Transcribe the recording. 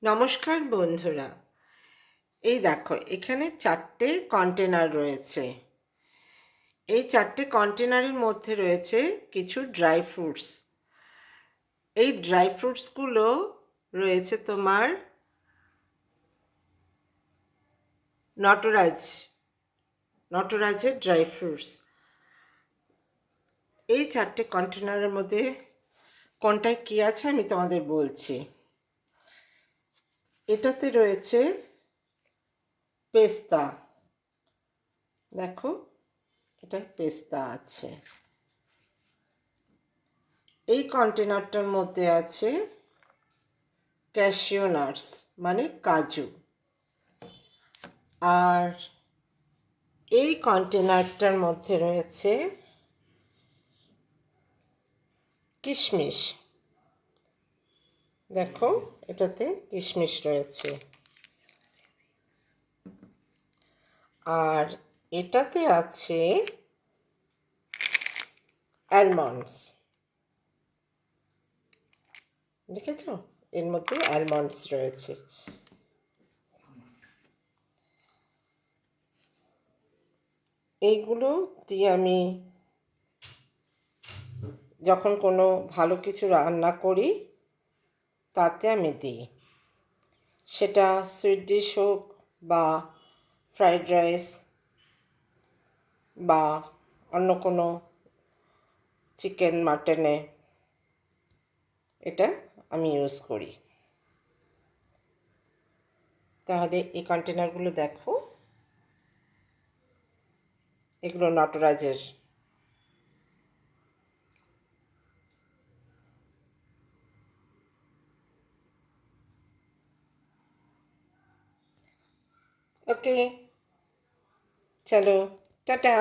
নমস্কার বন্ধুরা, এই দেখো এখানে 4টে কন্টেনার রয়েছে। এই 4টে কন্টেনারের মধ্যে রয়েছে কিছু ড্রাই ফ্রুটস। এই ড্রাই ফ্রুটসগুলো রয়েছে তোমার নটরাজের ড্রাই ফ্রুটস। এই 4টে কন্টেনারের মধ্যে কোনটায় কী আছে আমি তোমাদের বলছি। এটাতে রয়েছে পেস্তা, দেখো এটা পেস্তা আছে। এই কন্টেনারটার মধ্যে আছে ক্যাশিউ নাটস মানে কাজু। আর এই কন্টেনারটার মধ্যে রয়েছে কিশমিশ, দেখো এটাতে কিশমিশ রয়েছে। আর এটাতে আছে অ্যালমন্ডস, দেখেছ এর মধ্যে অ্যালমন্ডস রয়েছে। এইগুলো দিয়ে আমি যখন কোনো ভালো কিছু রান্না করি তাতে আমি দিই, সেটা সুইট ডিশ হোক বা ফ্রাইড রাইস বা অন্য কোনো চিকেন মাটনে, এটা আমি ইউজ করি। তাহলে এই কন্টেনারগুলো দেখো, এগুলো নটরাজের। ওকে, চলো টাটা।